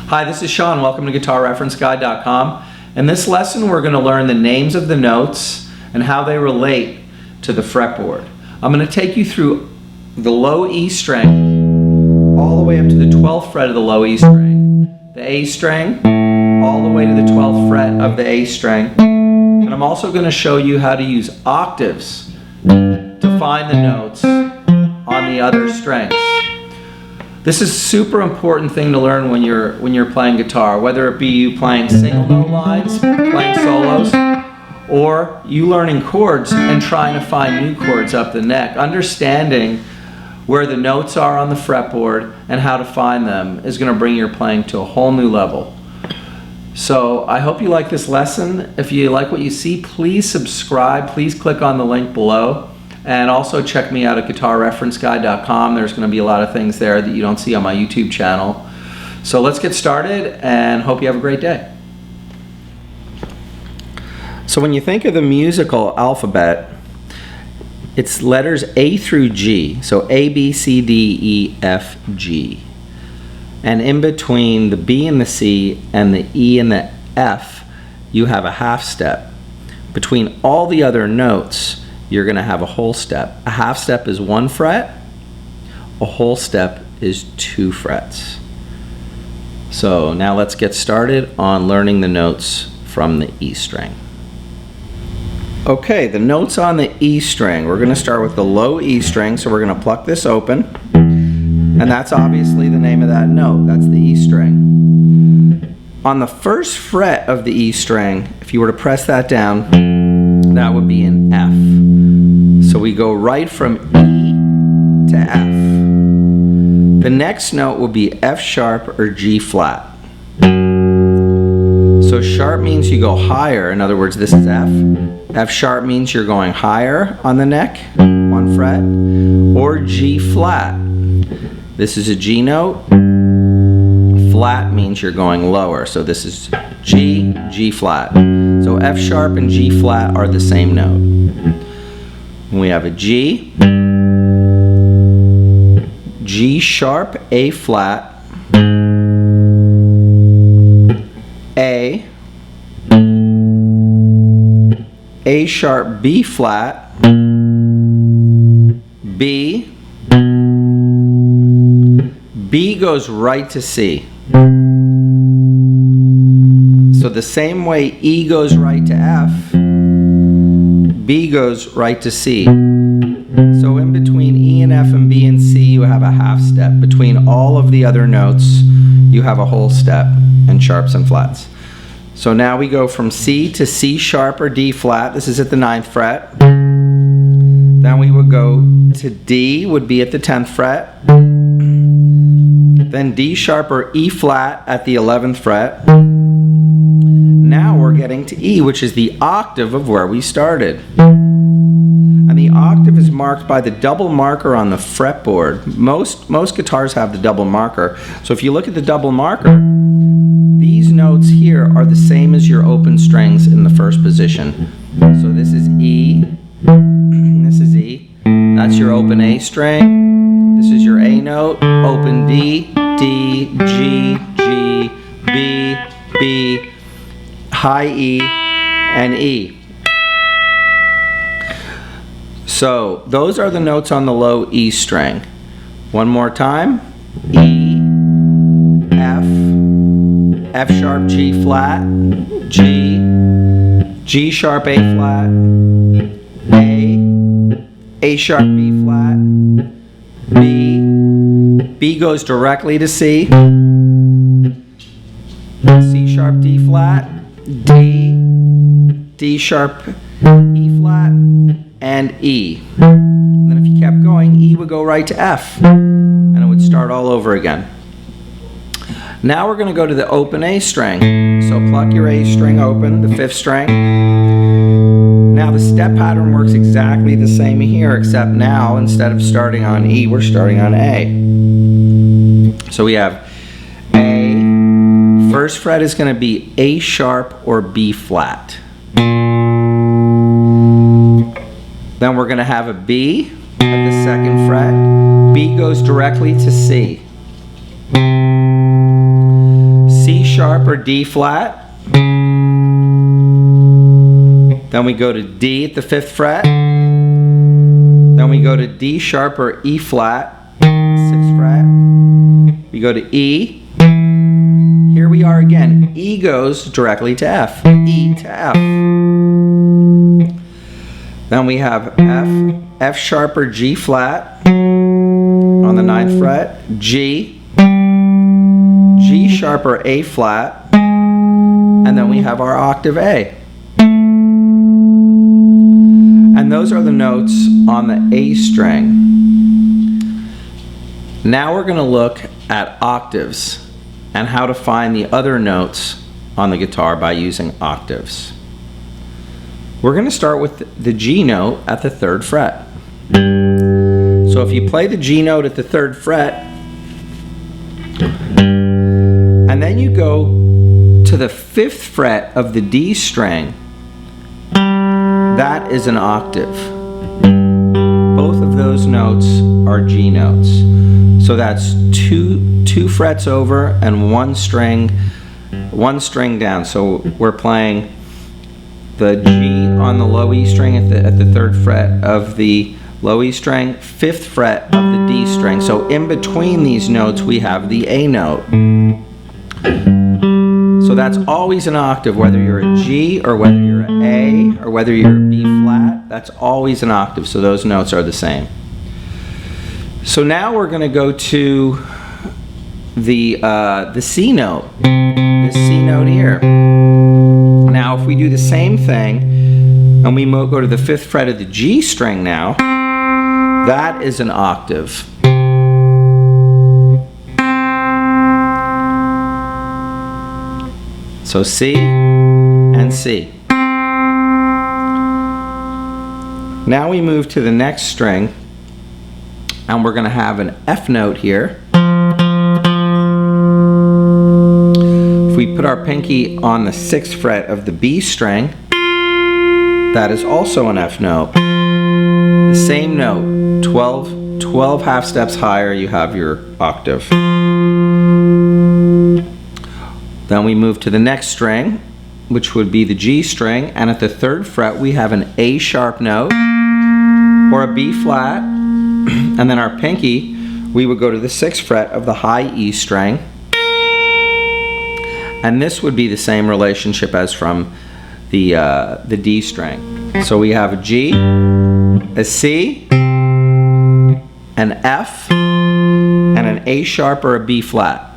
Hi, this is Sean. Welcome to Guitarreferenceguide.com. In this lesson, we're going to learn the names of the notes and how they relate to the fretboard. I'm going to take you through the low E string all the way up to the 12th fret of the low E string, the A string, all the way to the 12th fret of the A string. And I'm also going to show you how to use octaves to find the notes on the other strings. This is a super important thing to learn when you're playing guitar, whether it be you playing single note lines, playing solos, or you learning chords and trying to find new chords up the neck. Understanding where the notes are on the fretboard and how to find them is going to bring your playing to a whole new level. So I hope you like this lesson. If you like what you see, please subscribe. Please click on the link below. And also check me out at Guitarreferenceguide.com. There's going to be a lot of things there that you don't see on my YouTube channel. So let's get started and hope you have a great day. So when you think of the musical alphabet, it's letters A through G. So A, B, C, D, E, F, G. And in between the B and the C and the E and the F, you have a half step. Between all the other notes, you're going to have a whole step. A half step is 1 fret. A whole step is 2 frets. So now let's get started on learning the notes from the E string. Okay, the notes on the E string. We're going to start with the low E string, so we're going to pluck this open. And that's obviously the name of that note. That's the E string. On the first fret of the E string, if you were to press that down, that would be an F. So we go right from E to F. The next note will be F sharp or G flat. So sharp means you go higher. In other words, this is F. F sharp means you're going higher on the neck, 1 fret, or G flat. This is a G note. Flat means you're going lower. So this is G, G flat. So F sharp and G flat are the same note. We have a G, G sharp, A flat, A sharp, B flat, B goes right to C. So the same way E goes right to F, B goes right to C. So in between E and F and B and C, you have a half step. Between all of the other notes, you have a whole step in sharps and flats. So now we go from C to C sharp or D flat. This is at the 9th fret. Then we would go to D, would be at the 10th fret. Then D sharp or E flat at the 11th fret. Now we're getting to E, which is the octave of where we started. And the octave is marked by the double marker on the fretboard. Most guitars have the double marker. So if you look at the double marker, these notes here are the same as your open strings in the first position. So this is E, this is E. That's your open A string. This is your A note, open D, D, G, G, B, B, high E, and E. So those are the notes on the low E string. One more time. E, F sharp, G flat, G, G sharp, A flat, A sharp, B flat, B goes directly to C, C sharp, D flat, D sharp, E flat, and E. And then if you kept going, E would go right to F, and it would start all over again. Now we're going to go to the open A string. So pluck your A string open, the 5th string. Now the step pattern works exactly the same here, except now instead of starting on E, we're starting on A. So we have A. First fret is going to be A sharp or B flat. Then we're going to have a B at the 2nd fret. B goes directly to C. sharp or D flat. Then we go to D at the 5th fret. Then we go to D sharp or E flat, 6th fret. We go to E. Here we are again. E goes directly to F. E to F. Then we have F, F sharp or G flat on the 9th fret. G, G sharp or A flat. And then we have our octave A. And those are the notes on the A string. Now we're going to look at octaves and how to find the other notes on the guitar by using octaves. We're going to start with the G note at the 3rd fret. So if you play the G note at the 3rd fret, and then you go to the 5th fret of the D string, that is an octave. Both of those notes are G notes. So that's two frets over and one string down. So we're playing the G on the low E string at the 3rd fret of the low E string, 5th fret of the D string. So in between these notes we have the A note. So that's always an octave, whether you're a G or whether you're an A or whether you're a B flat, that's always an octave, so those notes are the same. So now we're going to go to the C note, the C note here. Now if we do the same thing and we go to the 5th fret of the G string now, that is an octave. So C and C. Now we move to the next string and we're going to have an F note here. If we put our pinky on the 6th fret of the B string, that is also an F note. The same note, 12 half steps higher, you have your octave. Then we move to the next string, which would be the G string, and at the 3rd fret we have an A sharp note or a B flat, and then our pinky, we would go to the 6th fret of the high E string, and this would be the same relationship as from the D string. So we have a G, a C, an F, and an A sharp or a B flat.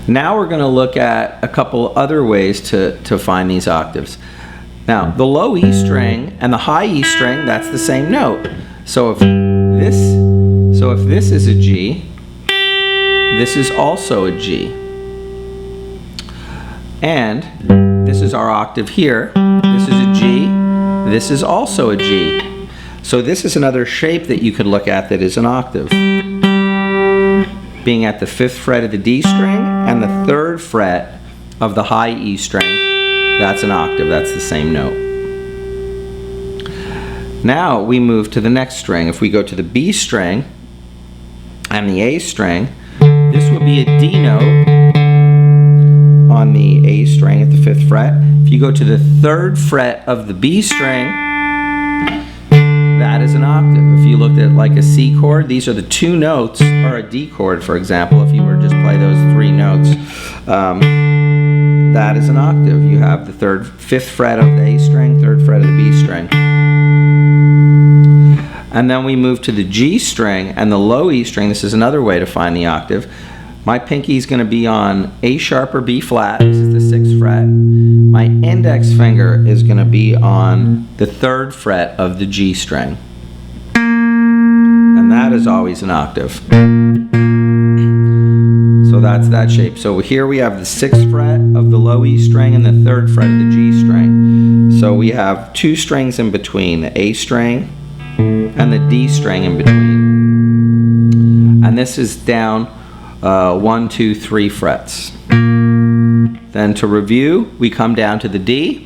Now we're going to look at a couple other ways to find these octaves. Now, the low E string and the high E string, that's the same note. So if this is a G, this is also a G. And this is our octave here. This is a G. This is also a G. So this is another shape that you could look at that is an octave. Being at the 5th fret of the D string and the 3rd fret of the high E string, that's an octave, that's the same note. Now we move to the next string. If we go to the B string and the A string, this would be a D note on the A string at the 5th fret. If you go to the 3rd fret of the B string, that is an octave. If you looked at like a C chord, these are the 2 notes, or a D chord for example, if you were to just play those 3 notes, that is an octave. You have the 5th fret of the A string, 3rd fret of the B string. And then we move to the G string and the low E string. This is another way to find the octave. My pinky is going to be on A sharp or B flat. This is the 6th fret. My index finger is going to be on the 3rd fret of the G string. And that is always an octave. So that's that shape. So here we have the 6th fret of the low E string and the 3rd fret of the G string. So we have 2 strings in between, the A string and the D string in between. And this is down 1, 2, 3 frets. Then to review, we come down to the D.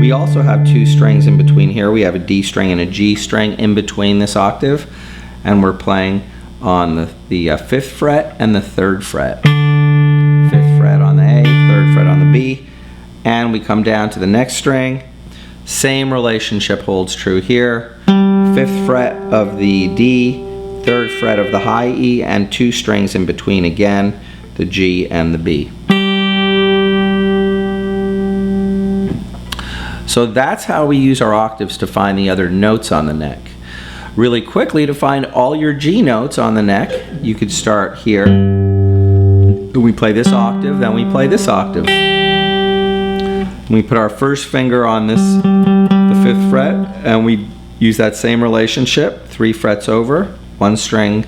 We also have 2 strings in between here. We have a D string and a G string in between this octave, and we're playing on the 5th fret and the 3rd fret. 5th fret on the A, 3rd fret on the B, and we come down to the next string. Same relationship holds true here. 5th fret of the D, 3rd fret of the high E, and 2 strings in between again, the G and the B. So that's how we use our octaves to find the other notes on the neck. Really quickly, to find all your G notes on the neck, you could start here. We play this octave, then we play this octave. We put our first finger on this, the 5th fret, and we use that same relationship, 3 frets over, 1 string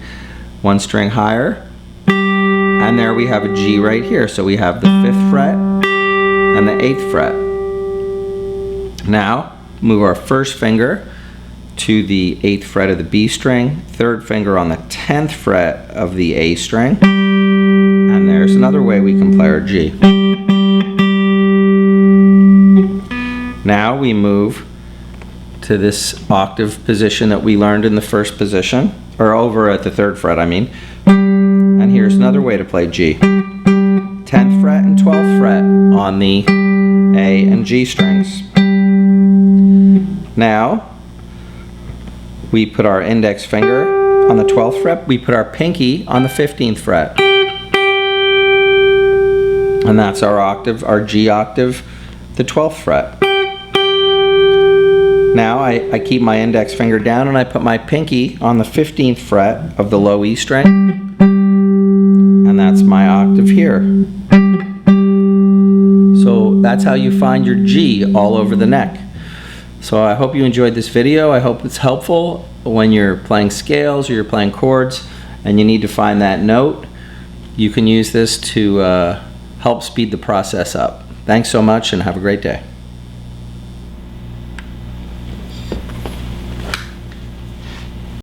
higher, and there we have a G right here. So we have the 5th fret and the 8th fret. Now, move our first finger to the 8th fret of the B string, 3rd finger on the 10th fret of the A string, and there's another way we can play our G. Now we move to this octave position that we learned in the first position, or over at the 3rd fret, I mean. And here's another way to play G. 10th fret and 12th fret on the A and G strings. Now, we put our index finger on the 12th fret, we put our pinky on the 15th fret. And that's our octave, our G octave, the 12th fret. Now I keep my index finger down and I put my pinky on the 15th fret of the low E string, and that's my octave here. So that's how you find your G all over the neck. So I hope you enjoyed this video. I hope it's helpful when you're playing scales or you're playing chords and you need to find that note. You can use this to help speed the process up. Thanks so much and have a great day.